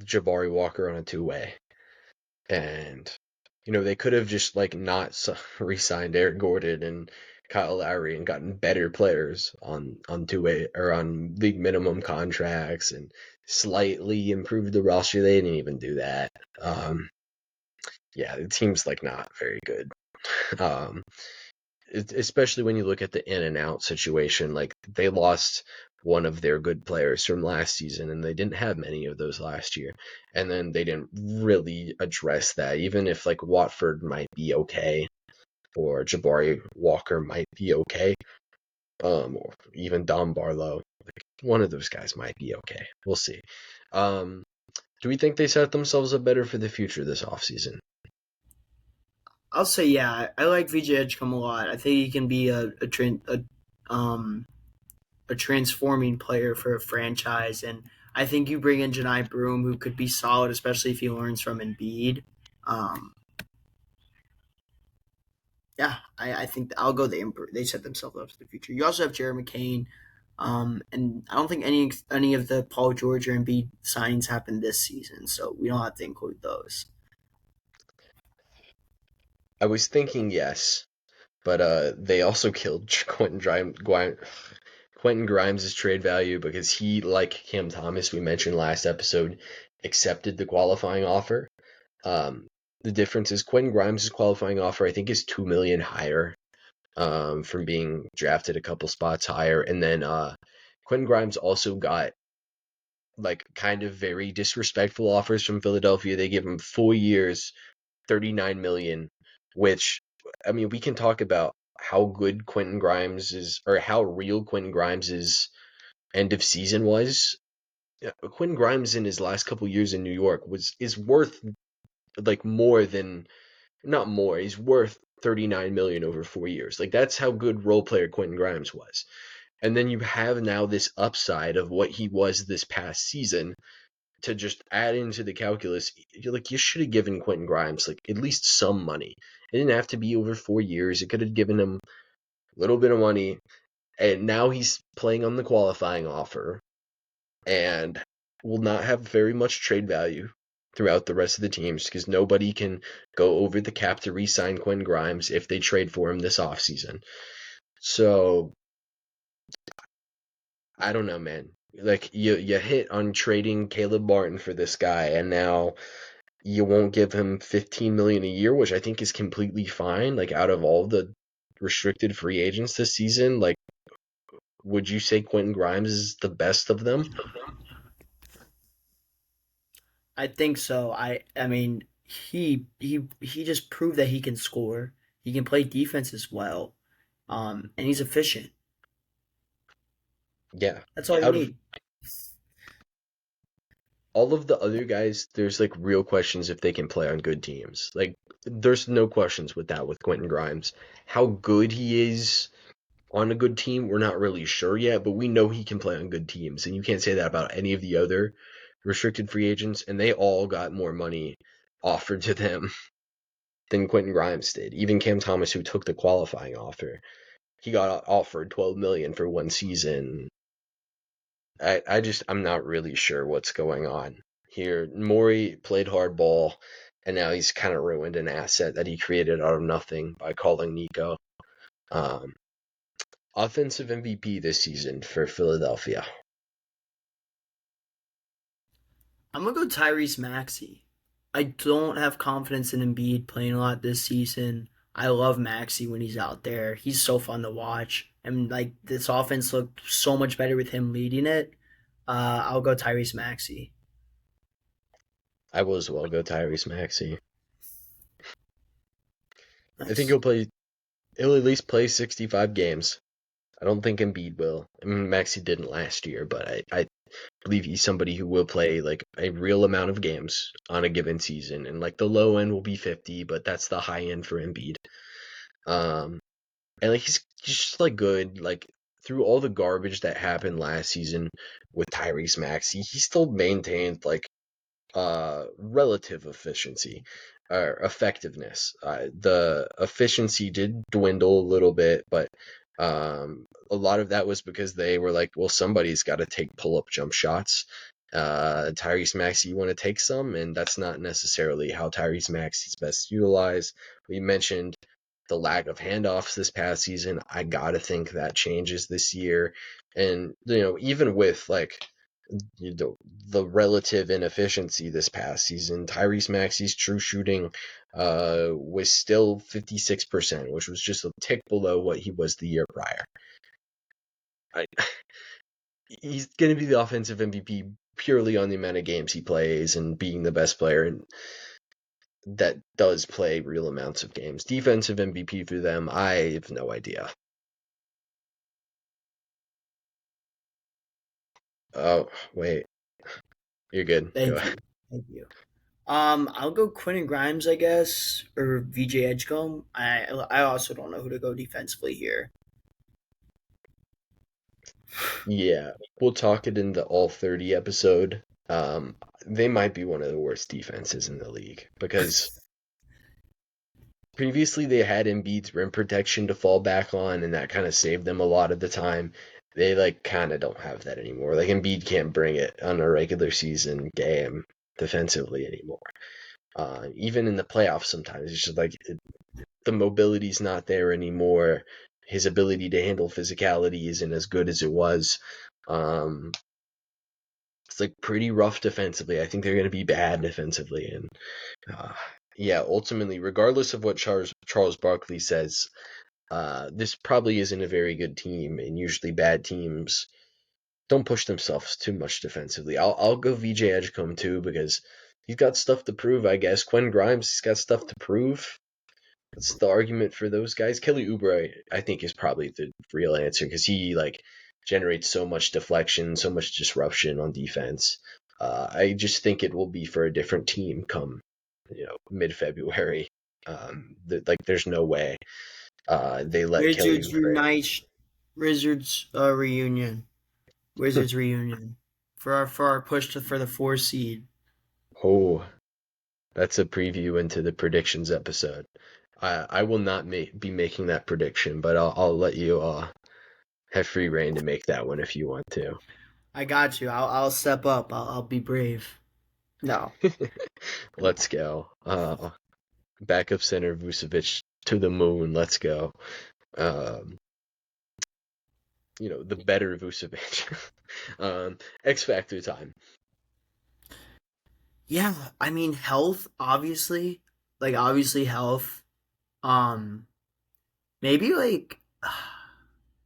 Jabari Walker on a two-way, and they could have just like not re-signed Eric Gordon and Kyle Lowry and gotten better players on two-way or on league minimum contracts and slightly improved the roster. They didn't even do that. Yeah, the team's like not very good. Um, especially when you look at the in and out situation. Like, they lost one of their good players from last season, and they didn't have many of those last year. And then they didn't really address that, even if like Watford might be okay or Jabari Walker might be okay, or even Dom Barlow. Like, one of those guys might be okay. We'll see. Do we think they set themselves up better for the future this offseason? I'll say yeah. I like VJ Edgecombe a lot. I think he can be um a transforming player for a franchise, and I think you bring in Janai Broom, who could be solid, especially if he learns from Embiid. Um, yeah, I think I'll go. They set themselves up for the future. You also have Jeremy Kane, and I don't think any of the Paul George or Embiid signings happened this season, so we don't have to include those. I was thinking yes, but they also killed Quentin Grimes' trade value because he, like Cam Thomas, we mentioned last episode, accepted the qualifying offer. Um, the difference is Quentin Grimes' qualifying offer, I think, is $2 million higher, from being drafted a couple spots higher. And then Quentin Grimes also got like kind of very disrespectful offers from Philadelphia. They give him 4 years, 39 million, which, I mean, we can talk about how good Quentin Grimes is, or how real Quentin Grimes' end of season was. Quentin Grimes in his last couple years in New York is worth like more than not more. He's worth 39 million over 4 years. Like, that's how good role player Quentin Grimes was. And then you have now this upside of what he was this past season to just add into the calculus. You should have given Quentin Grimes like at least some money. It didn't have to be over 4 years. It could have given him a little bit of money, and now he's playing on the qualifying offer and will not have very much trade value throughout the rest of the teams because nobody can go over the cap to re-sign Quentin Grimes if they trade for him this offseason. So I don't know, man. Like, you hit on trading Caleb Martin for this guy, and now you won't give him 15 million a year, which I think is completely fine. Like, out of all the restricted free agents this season, like, would you say Quentin Grimes is the best of them? I think so. I mean he just proved that he can score. He can play defense as well, and he's efficient. Yeah. That's all you Out of need. all of the other guys, there's like real questions if they can play on good teams. Like, there's no questions with that with Quentin Grimes. How good he is, on a good team. We're not really sure yet, but we know he can play on good teams, and you can't say that about any of the other restricted free agents, and they all got more money offered to them than Quentin Grimes did. Even Cam Thomas, who took the qualifying offer, he got offered $12 million for one season. I'm not really sure what's going on here. Morey played hardball, and now he's kind of ruined an asset that he created out of nothing by calling Nico. Offensive MVP this season for Philadelphia. I'm gonna go Tyrese Maxey. I don't have confidence in Embiid playing a lot this season. I love Maxey when he's out there. He's so fun to watch, and like this offense looked so much better with him leading it. I'll go Tyrese Maxey. I will as well go Tyrese Maxey. I think Nice. he'll at least play 65 games. I don't think Embiid will. I mean, Maxey didn't last year, but I believe he's somebody who will play like a real amount of games on a given season, and like the low end will be 50, but that's the high end for Embiid. And like he's just like good. Like through all the garbage that happened last season with Tyrese Maxey, he still maintained like relative efficiency or effectiveness. The efficiency did dwindle a little bit, but a lot of that was because they were like, well, somebody's got to take pull-up jump shots. Tyrese Maxey, you want to take some, and that's not necessarily how Tyrese Maxey's best utilized. We mentioned the lack of handoffs this past season. I gotta think that changes this year, and even with like the relative inefficiency this past season, Tyrese Maxey's true shooting was still 56%, which was just a tick below what he was the year prior. He's going to be the offensive MVP purely on the amount of games he plays and being the best player, and that does play real amounts of games. Defensive MVP for them, I have no idea. Oh, wait. You're good. Go Thank ahead. you. Thank you. I'll go Quentin Grimes, I guess, or VJ Edgecombe. I also don't know who to go defensively here. Yeah, we'll talk it in the All 30 episode. They might be one of the worst defenses in the league because previously they had Embiid's rim protection to fall back on, and that kind of saved them a lot of the time. They like kind of don't have that anymore. Like Embiid can't bring it on a regular season game defensively anymore. Even in the playoffs, sometimes it's just like the mobility's not there anymore. His ability to handle physicality isn't as good as it was. It's like pretty rough defensively. I think they're going to be bad defensively, and yeah, ultimately, regardless of what Charles Barkley says, this probably isn't a very good team, and usually bad teams don't push themselves too much defensively. I'll go VJ Edgecombe too because he's got stuff to prove. I guess Quentin Grimes, he's got stuff to prove. That's the argument for those guys. Kelly Oubre, I think, is probably the real answer because he like generates so much deflection, so much disruption on defense. I just think it will be for a different team come mid-February. There's no way they let Kelly Wizards Oubre. unite. Wizards reunion. Wizards reunion for our push for the 4 seed. Oh, that's a preview into the predictions episode. I will not be making that prediction, but I'll let you have free reign to make that one if you want to. I got you. I'll step up. I'll be brave. No. Let's go. Backup center Vucevic to the moon. Let's go. Um, the better Vucevic. X Factor time. Yeah, I mean health, obviously. Like obviously health. Um Maybe like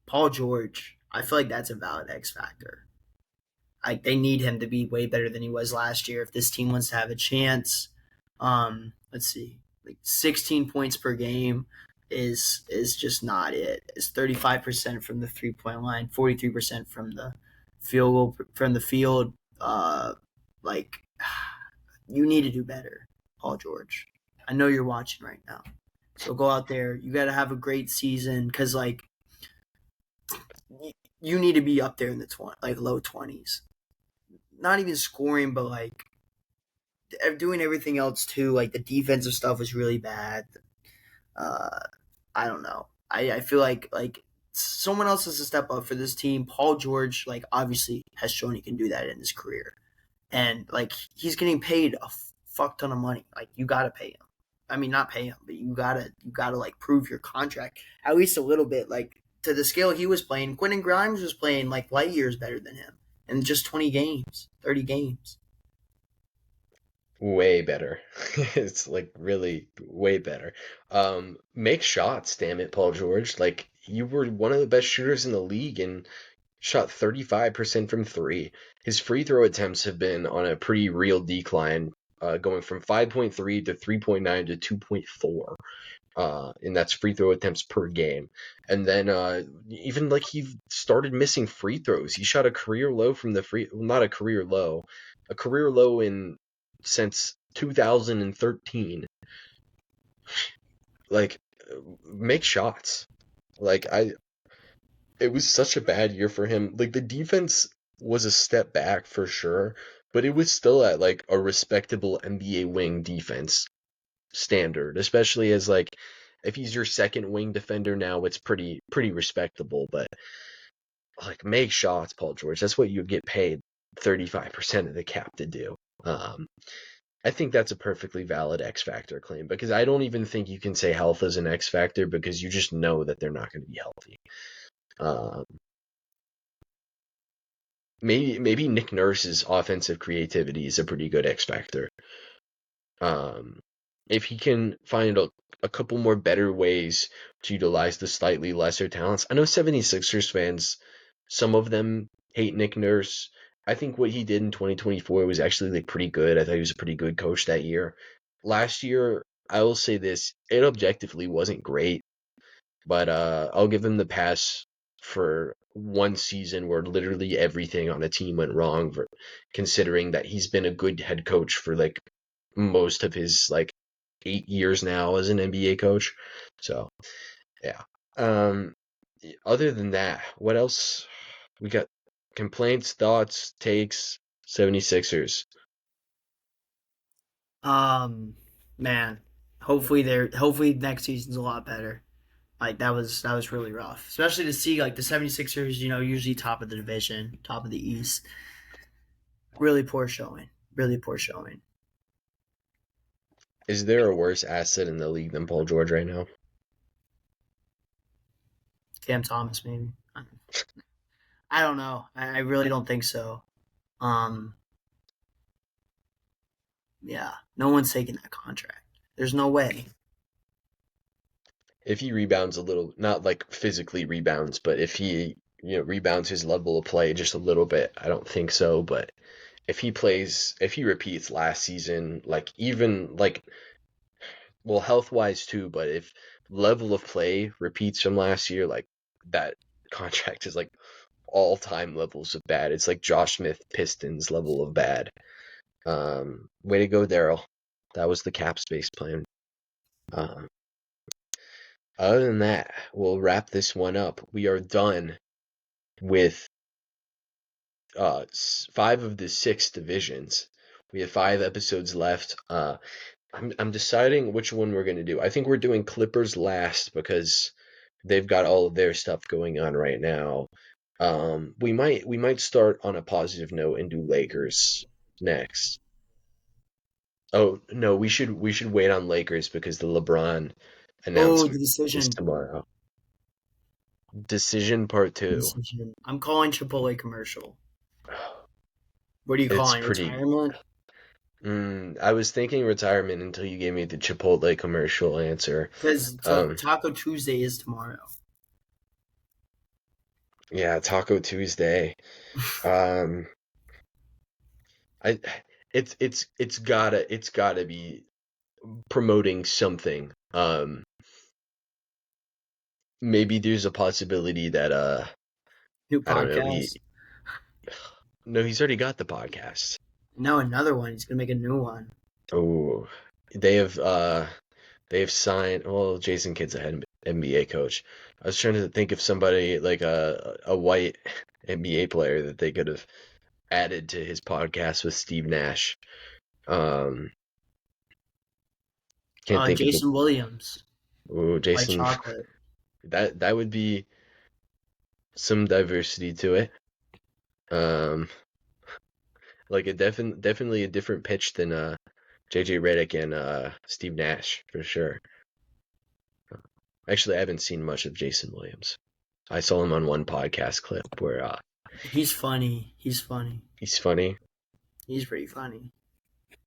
Paul George. I feel like that's a valid X factor. Like they need him to be way better than he was last year if this team wants to have a chance. Let's see. Like 16 points per game is just not it. It's 35% from the 3-point line, 43% from the field goal from the field. Like you need to do better, Paul George. I know you're watching right now. So go out there. You got to have a great season because, like, you need to be up there in the low 20s. Not even scoring, but like doing everything else too. Like the defensive stuff was really bad. Uh, I don't know. I feel like someone else has to step up for this team. Paul George, like obviously, has shown he can do that in his career, and like he's getting paid a fuck ton of money. Like you gotta pay him. I mean, not pay him, but you gotta like prove your contract at least a little bit. Like to the scale he was playing, Quentin Grimes was playing like light years better than him in just 20 games, 30 games. Way better. It's like really way better. Make shots, damn it, Paul George. Like you were one of the best shooters in the league and shot 35% from three. His free throw attempts have been on a pretty real decline, going from 5.3 to 3.9 to 2.4. And that's free throw attempts per game. And then even like he started missing free throws. He shot a career low from the free, well, not a career low in since 2013. Like, make shots. Like it was such a bad year for him. Like the defense was a step back for sure, but it was still at like a respectable NBA wing defense standard, especially as like if he's your second wing defender now, it's pretty respectable. But like make shots, Paul George. That's what you get paid 35% of the cap to do. I think that's a perfectly valid X Factor claim because I don't even think you can say health is an X Factor because you just know that they're not going to be healthy. Um, maybe Nick Nurse's offensive creativity is a pretty good X Factor. If he can find a couple more better ways to utilize the slightly lesser talents. I know 76ers fans, some of them hate Nick Nurse. I think what he did in 2024 was actually like pretty good. I thought he was a pretty good coach that year. Last year, I will say this, it objectively wasn't great, but I'll give him the pass for one season where literally everything on a team went wrong, considering that he's been a good head coach for like most of his like 8 years now as an NBA coach. So yeah. Um, Other than that, what else? We got complaints, thoughts, takes, 76ers. Um, Man, hopefully next season's a lot better. Like that was really rough, especially to see like the 76ers, usually top of the division, top of the East. Really poor showing. Really poor showing. Is there a worse asset in the league than Paul George right now? Cam Thomas, maybe. I don't know. I really don't think so. Um, yeah, no one's taking that contract. There's no way. If he rebounds a little, not like physically rebounds, but if he, rebounds his level of play just a little bit, I don't think so. But if he repeats last season, like even like, well, health wise too, but if level of play repeats from last year, like that contract is like all time levels of bad. It's like Josh Smith Pistons level of bad. Way to go, Daryl. That was the cap space plan. Um, Other than that, we'll wrap this one up. We are done with 5 of the 6 divisions. We have 5 episodes left. I'm deciding which one we're gonna do. I think we're doing Clippers last because they've got all of their stuff going on right now. We might start on a positive note and do Lakers next. Oh no, we should wait on Lakers because the LeBron Oh, announcement the is decision. tomorrow. Decision part The 2. decision. I'm calling Chipotle commercial. What are you It's calling? pretty. Retirement? I was thinking retirement until you gave me the Chipotle commercial answer. Because Um, Taco Tuesday is tomorrow. yeah, Taco Tuesday. Um, I, it's gotta be promoting something. Maybe there's a possibility that New I don't know. podcast. No, he's already got the podcast. No, another one. He's gonna make a new one. Oh, they have they have signed. Well, Jason Kidd's ahead NBA coach. I was trying to think of somebody like a white NBA player that they could have added to his podcast with Steve Nash. Um, can't think of the Jason Williams, White Jason. Chocolate. That would be some diversity to it. Like definitely a different pitch than JJ Redick and Steve Nash for sure. Actually, I haven't seen much of Jason Williams. I saw him on one podcast clip where He's funny. He's funny. he's funny. He's pretty funny.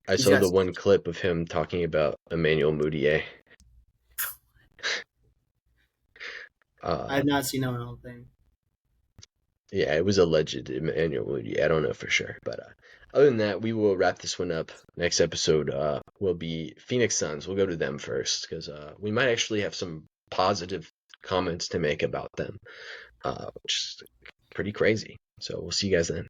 I He's saw got. the one clip of him talking about Emmanuel Mudiay. I have not seen that one. I don't think. Yeah, it was alleged Emmanuel Mudiay. I don't know for sure, but other than that, we will wrap this one up. Next episode will be Phoenix Suns. We'll go to them first because we might actually have some positive comments to make about them, which is pretty crazy. So we'll see you guys then.